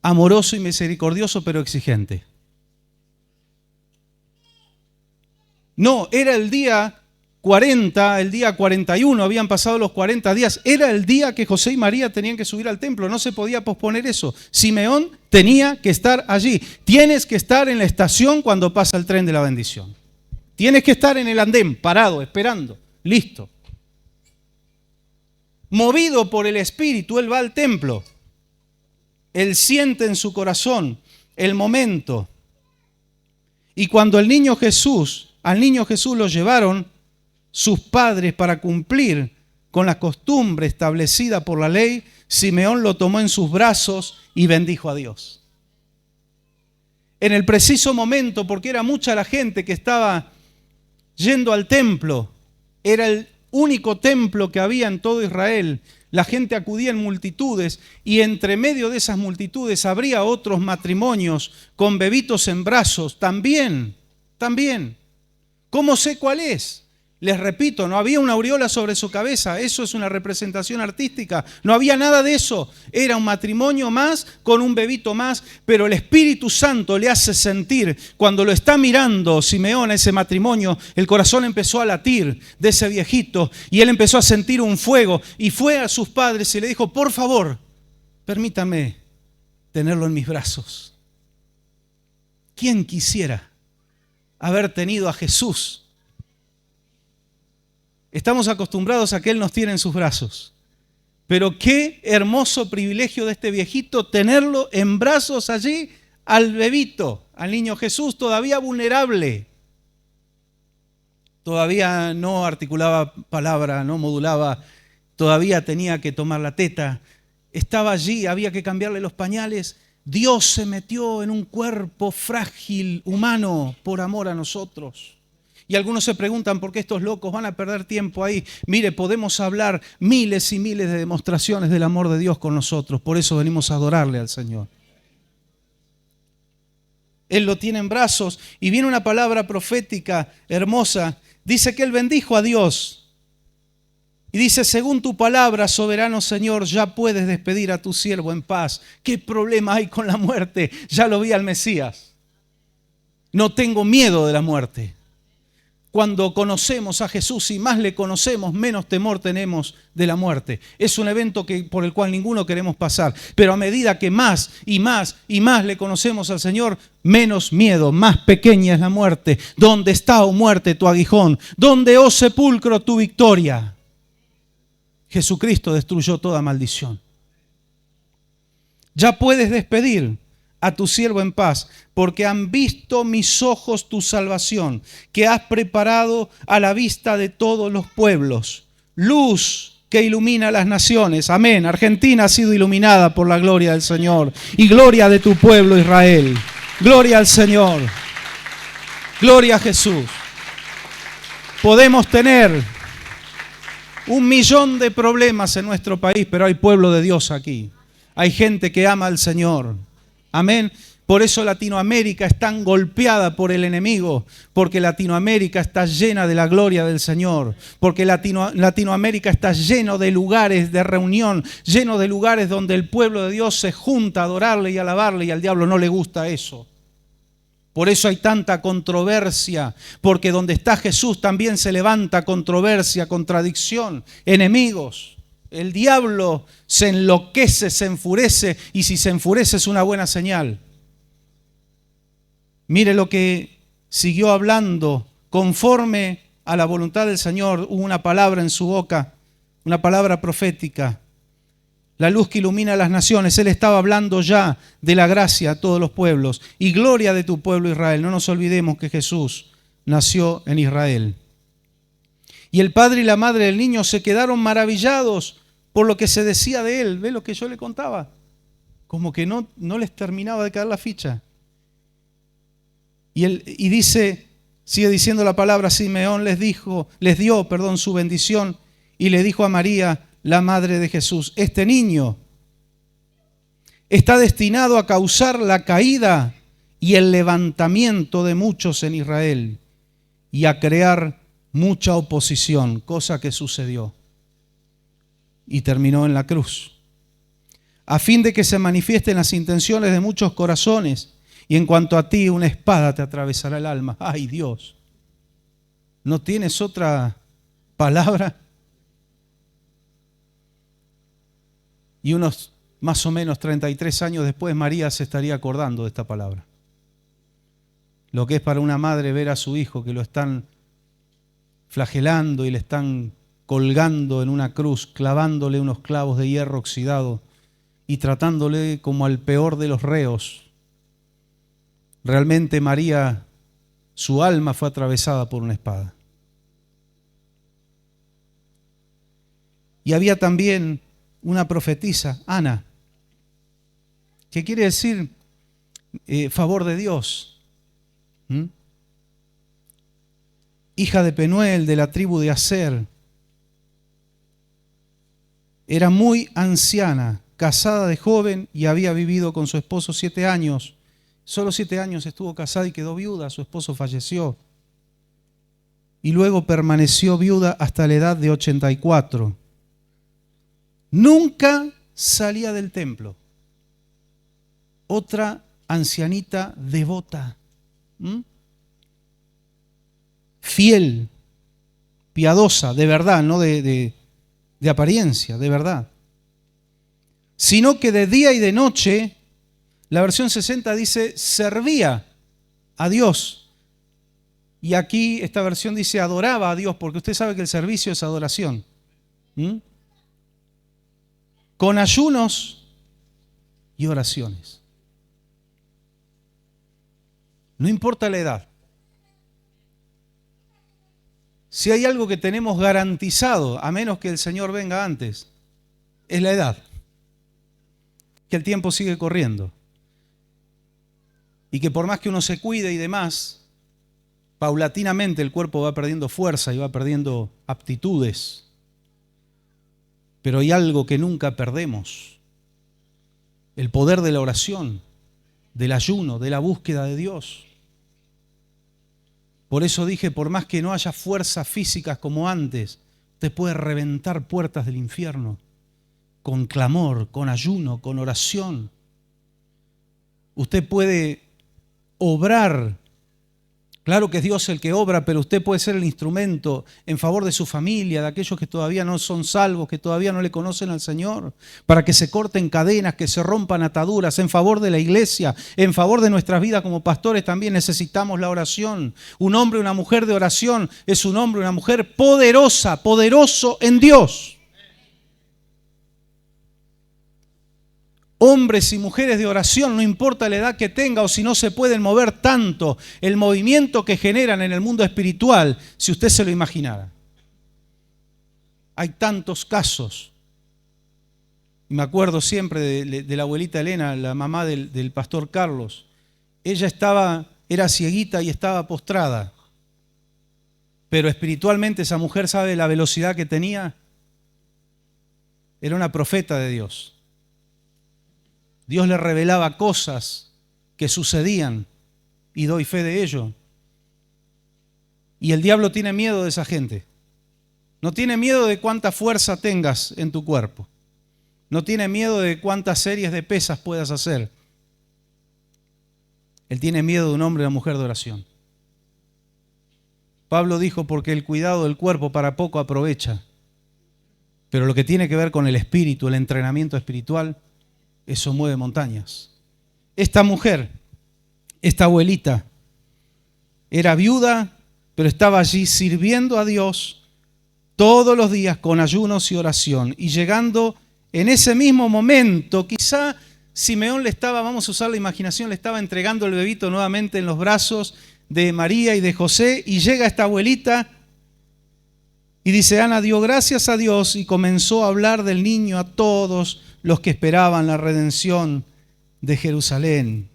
amoroso y misericordioso, pero exigente. No, era el día 40, el día 41, habían pasado los 40 días. Era el día que José y María tenían que subir al templo, no se podía posponer eso. Simeón tenía que estar allí. Tienes que estar en la estación cuando pasa el tren de la bendición. Tienes que estar en el andén, parado, esperando, listo. Movido por el Espíritu, él va al templo. Él siente en su corazón el momento. Y cuando al niño Jesús lo llevaron sus padres para cumplir con la costumbre establecida por la ley, Simeón lo tomó en sus brazos y bendijo a Dios. En el preciso momento, porque era mucha la gente que estaba yendo al templo, era el único templo que había en todo Israel. La gente acudía en multitudes y entre medio de esas multitudes habría otros matrimonios con bebitos en brazos. También. ¿Cómo sé cuál es? Les repito, no había una aureola sobre su cabeza, eso es una representación artística, no había nada de eso, era un matrimonio más con un bebito más, pero el Espíritu Santo le hace sentir, cuando lo está mirando Simeón a ese matrimonio, el corazón empezó a latir de ese viejito y él empezó a sentir un fuego y fue a sus padres y le dijo, por favor, permítanme tenerlo en mis brazos. ¿Quién quisiera haber tenido a Jesús? Estamos acostumbrados a que Él nos tiene en sus brazos. Pero qué hermoso privilegio de este viejito tenerlo en brazos allí al bebito, al niño Jesús, todavía vulnerable. Todavía no articulaba palabra, no modulaba, todavía tenía que tomar la teta. Estaba allí, había que cambiarle los pañales. Dios se metió en un cuerpo frágil, humano, por amor a nosotros. Y algunos se preguntan por qué estos locos van a perder tiempo ahí. Mire, podemos hablar miles y miles de demostraciones del amor de Dios con nosotros. Por eso venimos a adorarle al Señor. Él lo tiene en brazos y viene una palabra profética hermosa. Dice que él bendijo a Dios. Y dice, según tu palabra, soberano Señor, ya puedes despedir a tu siervo en paz. ¿Qué problema hay con la muerte? Ya lo vi al Mesías. No tengo miedo de la muerte. Cuando conocemos a Jesús y más le conocemos, menos temor tenemos de la muerte. Es un evento por el cual ninguno queremos pasar. Pero a medida que más y más y más le conocemos al Señor, menos miedo, más pequeña es la muerte. ¿Dónde está, oh muerte, tu aguijón? ¿Dónde, oh sepulcro, tu victoria? Jesucristo destruyó toda maldición. Ya puedes despedir a tu siervo en paz, porque han visto mis ojos tu salvación, que has preparado a la vista de todos los pueblos, luz que ilumina las naciones. Amén. Argentina ha sido iluminada por la gloria del Señor y gloria de tu pueblo Israel. Gloria al Señor. Gloria a Jesús. Podemos tener 1.000.000 de problemas en nuestro país, pero hay pueblo de Dios aquí. Hay gente que ama al Señor. Amén. Por eso Latinoamérica es tan golpeada por el enemigo, porque Latinoamérica está llena de la gloria del Señor, porque Latinoamérica está lleno de lugares de reunión, lleno de lugares donde el pueblo de Dios se junta a adorarle y alabarle, y al diablo no le gusta eso. Por eso hay tanta controversia, porque donde está Jesús también se levanta controversia, contradicción, enemigos. El diablo se enloquece, se enfurece, y si se enfurece es una buena señal. Mire lo que siguió hablando, conforme a la voluntad del Señor, hubo una palabra en su boca, una palabra profética. La luz que ilumina a las naciones. Él estaba hablando ya de la gracia a todos los pueblos y gloria de tu pueblo Israel. No nos olvidemos que Jesús nació en Israel. Y el padre y la madre del niño se quedaron maravillados por lo que se decía de él. ¿Ve lo que yo le contaba? Como que no les terminaba de caer la ficha. Y dice, sigue diciendo la palabra, Simeón les dio su bendición y le dijo a María, la madre de Jesús, este niño está destinado a causar la caída y el levantamiento de muchos en Israel y a crear mucha oposición, cosa que sucedió y terminó en la cruz, a fin de que se manifiesten las intenciones de muchos corazones. Y en cuanto a ti, una espada te atravesará el alma. ¡Ay, Dios! ¿No tienes otra palabra? Y unos más o menos 33 años después, María se estaría acordando de esta palabra. Lo que es para una madre ver a su hijo que lo están flagelando y le están colgando en una cruz, clavándole unos clavos de hierro oxidado y tratándole como al peor de los reos. Realmente María, su alma fue atravesada por una espada. Y había también una profetisa, Ana, que quiere decir favor de Dios. Hija de Penuel, de la tribu de Aser. Era muy anciana, casada de joven y había vivido con su esposo 7 años. Solo 7 años estuvo casada y quedó viuda, su esposo falleció. Y luego permaneció viuda hasta la edad de 84. Nunca salía del templo. Otra ancianita devota, fiel, piadosa, de verdad, no de apariencia, de verdad. Sino que de día y de noche, la versión 60 dice, servía a Dios. Y aquí esta versión dice, adoraba a Dios, porque usted sabe que el servicio es adoración. Con ayunos y oraciones. No importa la edad. Si hay algo que tenemos garantizado, a menos que el Señor venga antes, es la edad. Que el tiempo sigue corriendo. Y que por más que uno se cuide y demás, paulatinamente el cuerpo va perdiendo fuerza y va perdiendo aptitudes. Pero hay algo que nunca perdemos. El poder de la oración, del ayuno, de la búsqueda de Dios. Por eso dije, por más que no haya fuerzas físicas como antes, usted puede reventar puertas del infierno con clamor, con ayuno, con oración. Usted puede obrar. Claro que es Dios el que obra, pero usted puede ser el instrumento en favor de su familia, de aquellos que todavía no son salvos, que todavía no le conocen al Señor, para que se corten cadenas, que se rompan ataduras, en favor de la iglesia, en favor de nuestras vidas como pastores también necesitamos la oración. Un hombre o una mujer de oración es un hombre o una mujer poderosa, poderoso en Dios. Hombres y mujeres de oración, no importa la edad que tenga o si no se pueden mover tanto, el movimiento que generan en el mundo espiritual, si usted se lo imaginara. Hay tantos casos. Me acuerdo siempre de la abuelita Elena, la mamá del pastor Carlos. Ella era cieguita y estaba postrada. Pero espiritualmente esa mujer, ¿sabe la velocidad que tenía? Era una profeta de Dios. Dios le revelaba cosas que sucedían y doy fe de ello. Y el diablo tiene miedo de esa gente. No tiene miedo de cuánta fuerza tengas en tu cuerpo. No tiene miedo de cuántas series de pesas puedas hacer. Él tiene miedo de un hombre y una mujer de oración. Pablo dijo, porque el cuidado del cuerpo para poco aprovecha. Pero lo que tiene que ver con el espíritu, el entrenamiento espiritual, eso mueve montañas. Esta mujer, esta abuelita, era viuda, pero estaba allí sirviendo a Dios todos los días con ayunos y oración. Y llegando en ese mismo momento, quizá Simeón le estaba, vamos a usar la imaginación, le estaba entregando el bebito nuevamente en los brazos de María y de José, y llega esta abuelita y dice: Ana dio gracias a Dios y comenzó a hablar del niño a todos los que esperaban la redención de Jerusalén.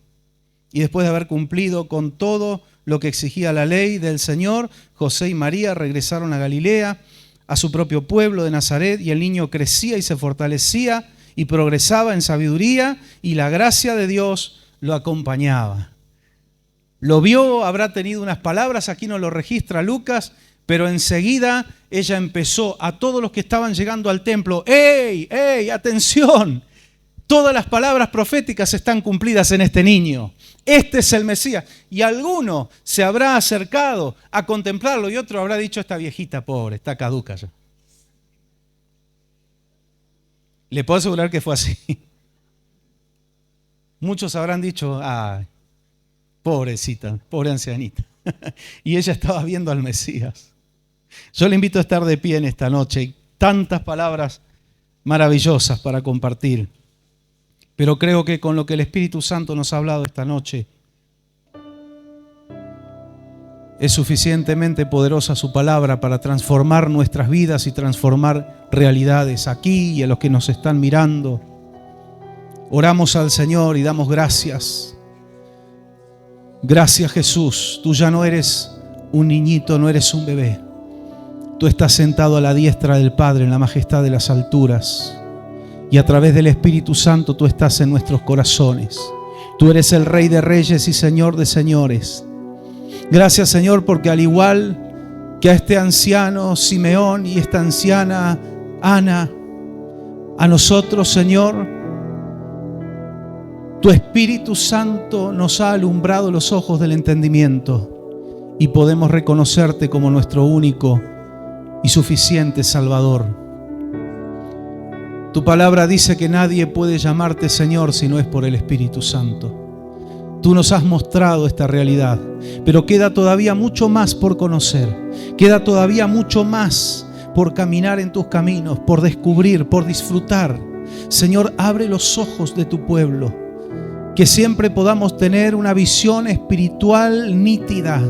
Y después de haber cumplido con todo lo que exigía la ley del Señor, José y María regresaron a Galilea, a su propio pueblo de Nazaret, y el niño crecía y se fortalecía y progresaba en sabiduría, y la gracia de Dios lo acompañaba. Lo vio, habrá tenido unas palabras, aquí no lo registra Lucas, pero enseguida ella empezó a todos los que estaban llegando al templo: ¡Ey, ey, atención! Todas las palabras proféticas están cumplidas en este niño. Este es el Mesías. Y alguno se habrá acercado a contemplarlo y otro habrá dicho: esta viejita pobre, está caduca ya. Le puedo asegurar que fue así. Muchos habrán dicho: ay, pobrecita, pobre ancianita. Y ella estaba viendo al Mesías. Yo le invito a estar de pie en esta noche. Hay tantas palabras maravillosas para compartir. Pero creo que con lo que el Espíritu Santo nos ha hablado esta noche, es suficientemente poderosa su palabra para transformar nuestras vidas y transformar realidades aquí y a los que nos están mirando. Oramos al Señor y damos gracias. Gracias, Jesús. Tú ya no eres un niñito, no eres un bebé. Tú estás sentado a la diestra del Padre en la majestad de las alturas. Y a través del Espíritu Santo tú estás en nuestros corazones. Tú eres el Rey de Reyes y Señor de Señores. Gracias, Señor, porque al igual que a este anciano Simeón y esta anciana Ana, a nosotros, Señor, tu Espíritu Santo nos ha alumbrado los ojos del entendimiento y podemos reconocerte como nuestro único y suficiente Salvador. Tu palabra dice que nadie puede llamarte Señor si no es por el Espíritu Santo. Tú nos has mostrado esta realidad, pero queda todavía mucho más por conocer. Queda todavía mucho más por caminar en tus caminos, por descubrir, por disfrutar. Señor, abre los ojos de tu pueblo, que siempre podamos tener una visión espiritual nítida.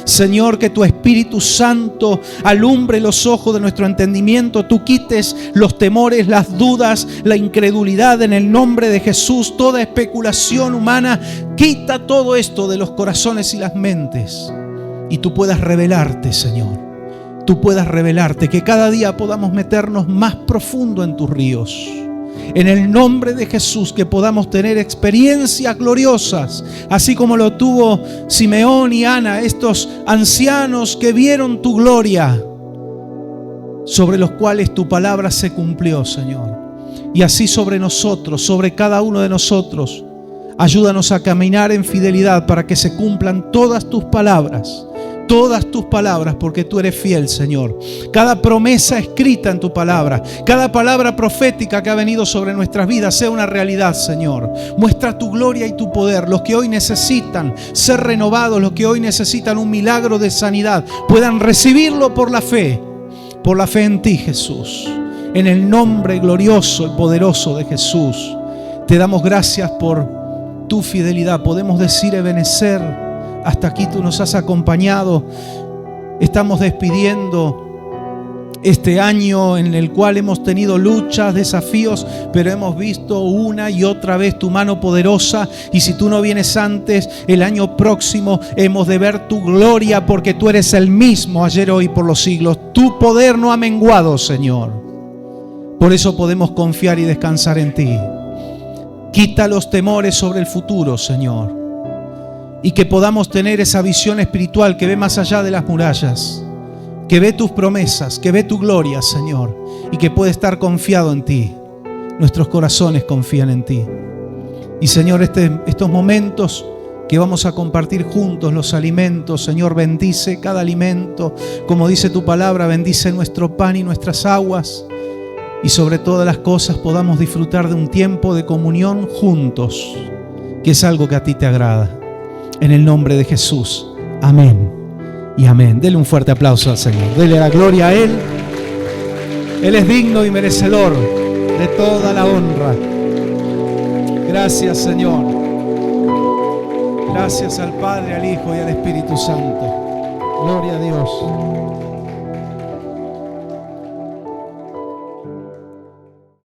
Señor, que tu Espíritu Santo alumbre los ojos de nuestro entendimiento. Tú quites los temores, las dudas, la incredulidad en el nombre de Jesús. Toda especulación humana, quita todo esto de los corazones y las mentes. Y tú puedas revelarte, Señor. Tú puedas revelarte, que cada día podamos meternos más profundo en tus ríos. En el nombre de Jesús, que podamos tener experiencias gloriosas, así como lo tuvo Simeón y Ana, estos ancianos que vieron tu gloria, sobre los cuales tu palabra se cumplió, Señor. Y así sobre nosotros, sobre cada uno de nosotros, ayúdanos a caminar en fidelidad para que se cumplan todas tus palabras, porque tú eres fiel, Señor. Cada promesa escrita en tu palabra, cada palabra profética que ha venido sobre nuestras vidas sea una realidad, Señor. Muestra tu gloria y tu poder. Los que hoy necesitan ser renovados, los que hoy necesitan un milagro de sanidad, puedan recibirlo por la fe en ti, Jesús. En el nombre glorioso y poderoso de Jesús, te damos gracias por tu fidelidad. Podemos decir: Ebenezer, hasta aquí tú nos has acompañado. Estamos despidiendo este año en el cual hemos tenido luchas, desafíos, pero hemos visto una y otra vez tu mano poderosa. Y si tú no vienes antes, el año próximo hemos de ver tu gloria, porque tú eres el mismo ayer, hoy, por los siglos. Tu poder no ha menguado, Señor. Por eso podemos confiar y descansar en ti. Quita los temores sobre el futuro, Señor. Y que podamos tener esa visión espiritual que ve más allá de las murallas, que ve tus promesas, que ve tu gloria, Señor, y que puede estar confiado en ti. Nuestros corazones confían en ti. Y, Señor, estos momentos que vamos a compartir juntos, los alimentos, Señor, bendice cada alimento. Como dice tu palabra, bendice nuestro pan y nuestras aguas. Y sobre todas las cosas podamos disfrutar de un tiempo de comunión juntos, que es algo que a ti te agrada. En el nombre de Jesús. Amén y amén. Dele un fuerte aplauso al Señor. Dele la gloria a Él. Él es digno y merecedor de toda la honra. Gracias, Señor. Gracias al Padre, al Hijo y al Espíritu Santo. Gloria a Dios.